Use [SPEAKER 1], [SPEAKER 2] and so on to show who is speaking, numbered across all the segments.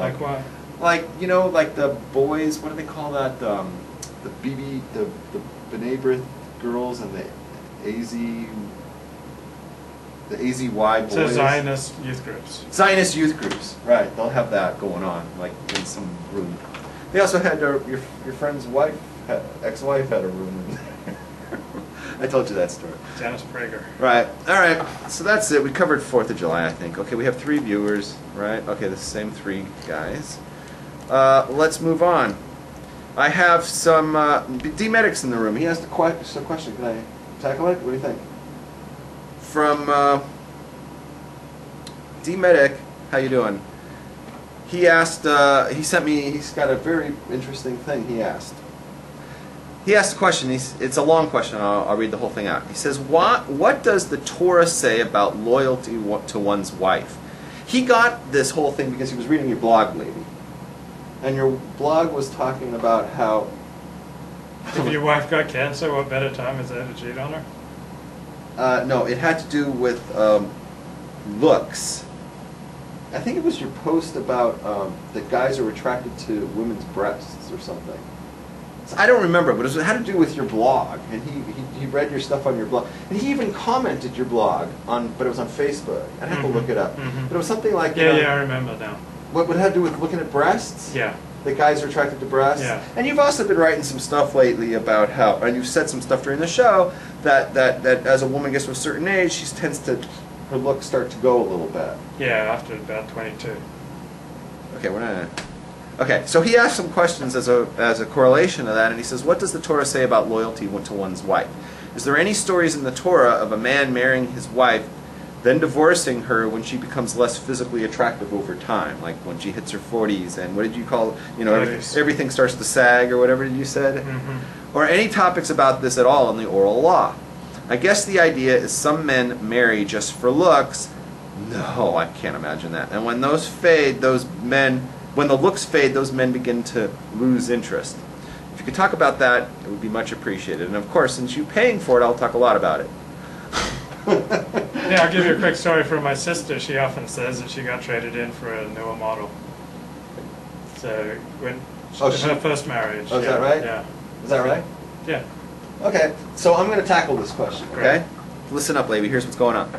[SPEAKER 1] Like what?
[SPEAKER 2] Like, you know, like the boys, what do they call that? The B'nai B'rith girls and the AZY boys.
[SPEAKER 1] So Zionist youth groups.
[SPEAKER 2] Zionist youth groups, right? They'll have that going on, like in some room. They also had your friend's wife, ex-wife had a room in there. I told you that story.
[SPEAKER 1] Janice Prager.
[SPEAKER 2] Right. All right. So that's it. We covered 4th of July, I think. Okay, we have 3 viewers, right? Okay, the same 3 guys. Let's move on. I have some D-Medics in the room. He asked a question. Can I tackle it? What do you think? From D-Medic, how you doing? He asked, he sent me, he's got a very interesting thing he asked. He asked a question, it's a long question, I'll read the whole thing out. He says, what does the Torah say about loyalty to one's wife? He got this whole thing because he was reading your blog, lady. And your blog was talking about how...
[SPEAKER 1] If your wife got cancer, what better time is there to cheat on her?
[SPEAKER 2] No, it had to do with looks. I think it was your post about that guys are attracted to women's breasts or something. I don't remember, but it had to do with your blog, and he read your stuff on your blog, and he even commented your blog on, but it was on Facebook. I'd have to look it up, but it was something like
[SPEAKER 1] yeah, I remember now.
[SPEAKER 2] What had to do with looking at breasts?
[SPEAKER 1] Yeah.
[SPEAKER 2] That guys are attracted to breasts.
[SPEAKER 1] Yeah.
[SPEAKER 2] And you've also been writing some stuff lately about how, and you've said some stuff during the show that as a woman gets to a certain age, she tends to, her looks start to go a little bit.
[SPEAKER 1] Yeah, after about 22.
[SPEAKER 2] Okay, we're not. Okay, so he asked some questions as a correlation to that, and he says, what does the Torah say about loyalty to one's wife? Is there any stories in the Torah of a man marrying his wife, then divorcing her when she becomes less physically attractive over time, like when she hits her 40s, and what did you call, you know, everything starts to sag, or whatever you said? Or any topics about this at all in the oral law? I guess the idea is some men marry just for looks. No, I can't imagine that. And when those fade, when the looks fade, those men begin to lose interest. If you could talk about that, it would be much appreciated. And of course, since you're paying for it, I'll talk a lot about it.
[SPEAKER 1] Yeah, I'll give you a quick story from my sister. She often says that she got traded in for a newer model. So when her first marriage.
[SPEAKER 2] Oh, is that right?
[SPEAKER 1] Yeah.
[SPEAKER 2] Is that right?
[SPEAKER 1] Yeah.
[SPEAKER 2] Okay, so I'm going to tackle this question, okay? Listen up, lady. Here's what's going on.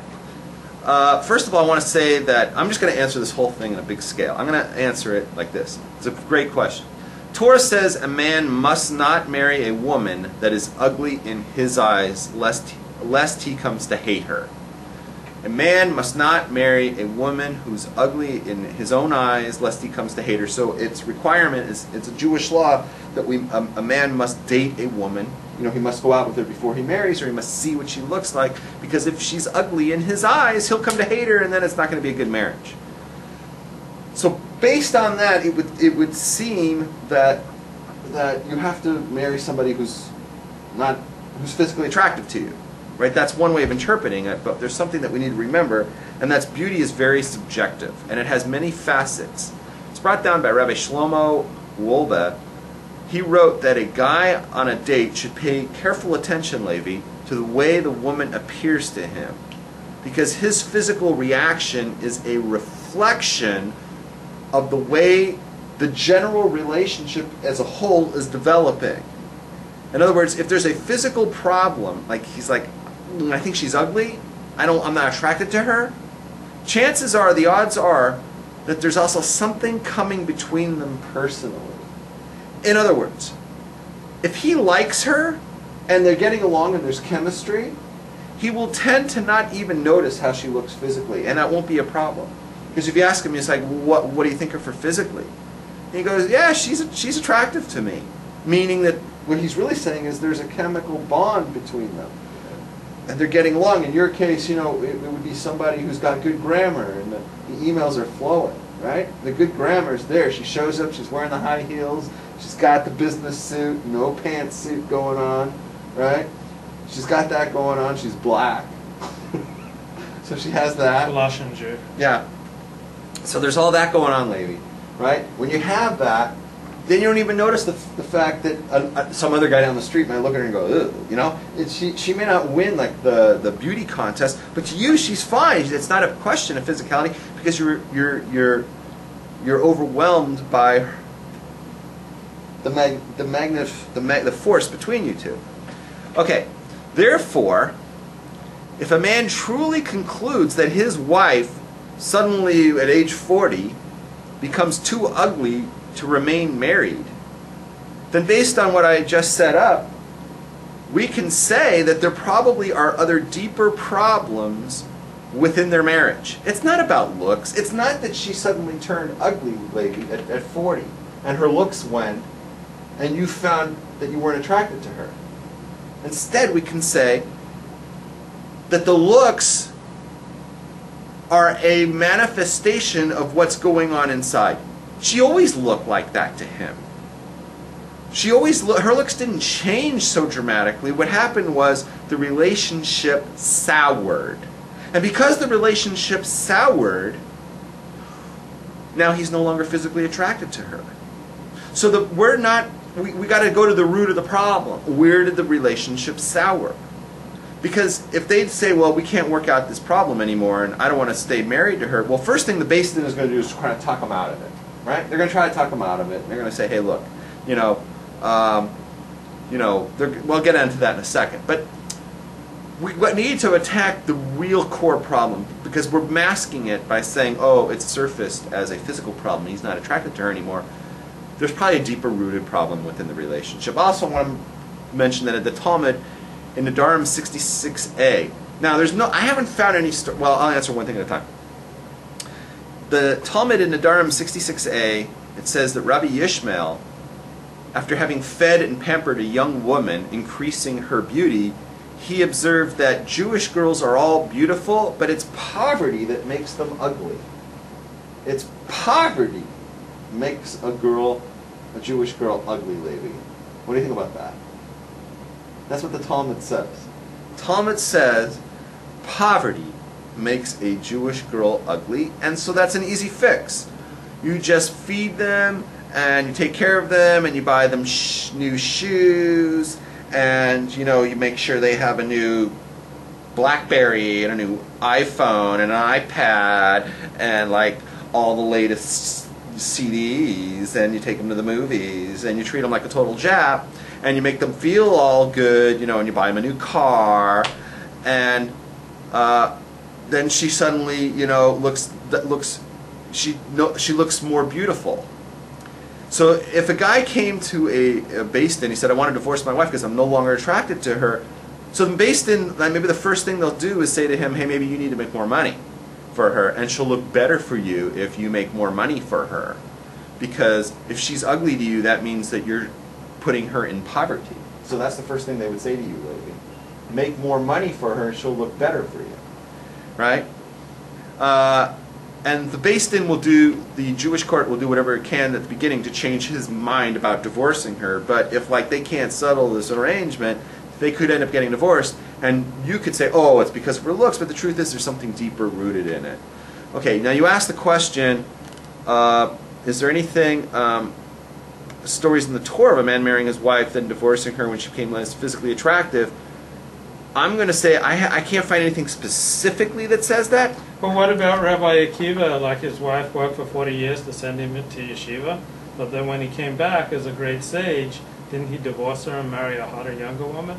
[SPEAKER 2] First of all, I want to say that I'm just going to answer this whole thing on a big scale. I'm going to answer it like this. It's a great question. Torah says a man must not marry a woman that is ugly in his eyes, lest he comes to hate her. A man must not marry a woman who's ugly in his own eyes, lest he comes to hate her. So its requirement is, it's a Jewish law that a man must date a woman. You know, he must go out with her before he marries her. He must see what she looks like, because if she's ugly in his eyes, he'll come to hate her, and then it's not going to be a good marriage. So based on that, it would seem that you have to marry somebody who's physically attractive to you. Right? That's one way of interpreting it, but there's something that we need to remember, and that's beauty is very subjective, and it has many facets. It's brought down by Rabbi Shlomo Wolbe. He wrote that a guy on a date should pay careful attention, Levi, to the way the woman appears to him, because his physical reaction is a reflection of the way the general relationship as a whole is developing. In other words, if there's a physical problem, like he's like, I think she's ugly, I'm not attracted to her, chances are, the odds are, that there's also something coming between them personally. In other words, if he likes her, and they're getting along and there's chemistry, he will tend to not even notice how she looks physically, and that won't be a problem. Because if you ask him, it's like, what do you think of her physically? And he goes, yeah, she's attractive to me. Meaning that what he's really saying is there's a chemical bond between them. And they're getting along. In your case, you know, it would be somebody who's got good grammar, and the emails are flowing, right? The good grammar's there. She shows up, she's wearing the high heels, she's got the business suit, no pantsuit going on, right? She's got that going on, she's black. So she has that.
[SPEAKER 1] Colossian Jew.
[SPEAKER 2] Yeah. So there's all that going on, Levi, right? When you have that, then you don't even notice the fact that some other guy down the street might look at her and go, ugh, you know? She may not win like the beauty contest, but to you she's fine. It's not a question of physicality, because you're you're overwhelmed by the force between you two. Okay, therefore, if a man truly concludes that his wife suddenly at age 40 becomes too ugly to remain married, then based on what I just set up, we can say that there probably are other deeper problems within their marriage. It's not about looks. It's not that she suddenly turned ugly lady at 40 and her looks went and you found that you weren't attracted to her. Instead, we can say that the looks are a manifestation of what's going on inside. She always looked like that to him. Her looks didn't change so dramatically. What happened was the relationship soured. And because the relationship soured, now he's no longer physically attracted to her. So we got to go to the root of the problem. Where did the relationship sour? Because if they'd say, well, we can't work out this problem anymore and I don't want to stay married to her, well, first thing the Beis Din is going to do is try to talk them out of it. Right? They're going to try to talk them out of it. They're going to say, hey, look, we'll get into that in a second. But we need to attack the real core problem because we're masking it by saying, oh, it's surfaced as a physical problem. He's not attracted to her anymore. There's probably a deeper rooted problem within the relationship. I also want to mention that at the Talmud, in Nedarim 66a, now I haven't found any, well, I'll answer one thing at a time. The Talmud in Nedarim 66a, it says that Rabbi Yishmael, after having fed and pampered a young woman, increasing her beauty, he observed that Jewish girls are all beautiful, but it's poverty that makes them ugly. It's poverty makes a Jewish girl ugly, Levi. What do you think about that? That's what the Talmud says. Talmud says poverty makes a Jewish girl ugly, and so that's an easy fix. You just feed them, and you take care of them, and you buy them new shoes, and you make sure they have a new BlackBerry and a new iPhone and an iPad and like all the latest CDs, and you take them to the movies, and you treat them like a total Jap, and you make them feel all good, and you buy them a new car, and then she suddenly, she looks more beautiful. So if a guy came to a Beis Din, he said, I want to divorce my wife because I'm no longer attracted to her. So the Beis Din, maybe the first thing they'll do is say to him, hey, maybe you need to make more money for her, and she'll look better for you if you make more money for her. Because if she's ugly to you, that means that you're putting her in poverty. So that's the first thing they would say to you, Levi. Make more money for her, she'll look better for you. Right? And the Beis Din the Jewish court will do whatever it can at the beginning to change his mind about divorcing her. But if they can't settle this arrangement, they could end up getting divorced. And you could say, oh, it's because of her looks, but the truth is there's something deeper rooted in it. Okay, now you asked the question, is there anything, stories in the Torah of a man marrying his wife, then divorcing her when she became less physically attractive? I'm going to say I can't find anything specifically that says that.
[SPEAKER 1] But what about Rabbi Akiva? Like his wife worked for 40 years to send him to yeshiva, but then when he came back as a great sage, didn't he divorce her and marry a hotter, younger woman?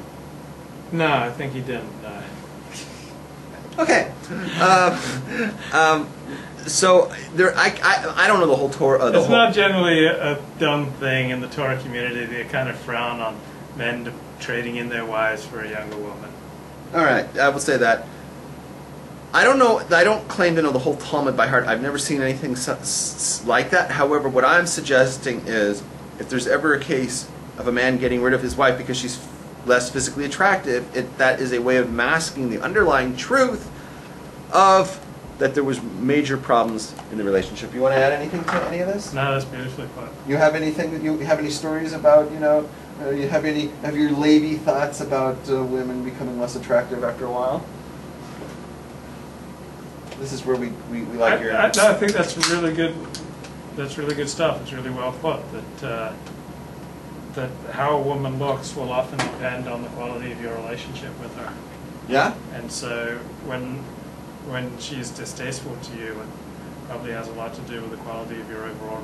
[SPEAKER 1] No, I think he didn't. No.
[SPEAKER 2] Okay. So there, I don't know the whole Torah.
[SPEAKER 1] It's not generally a dumb thing in the Torah community. They kind of frown on men trading in their wives for a younger woman.
[SPEAKER 2] All right, I will say that. I don't know. I don't claim to know the whole Talmud by heart. I've never seen anything like that. However, what I'm suggesting is, if there's ever a case of a man getting rid of his wife because she's less physically attractive, that is a way of masking the underlying truth of that there was major problems in the relationship. You want to add anything to any of this?
[SPEAKER 1] No, that's beautifully put.
[SPEAKER 2] You have anything that you have any stories about? You have your Levi thoughts about women becoming less attractive after a while? This is where we like your.
[SPEAKER 1] I think that's really good. That's really good stuff. It's really well put. That how a woman looks will often depend on the quality of your relationship with her.
[SPEAKER 2] Yeah.
[SPEAKER 1] And so when she's distasteful to you, probably has a lot to do with the quality of your overall relationship.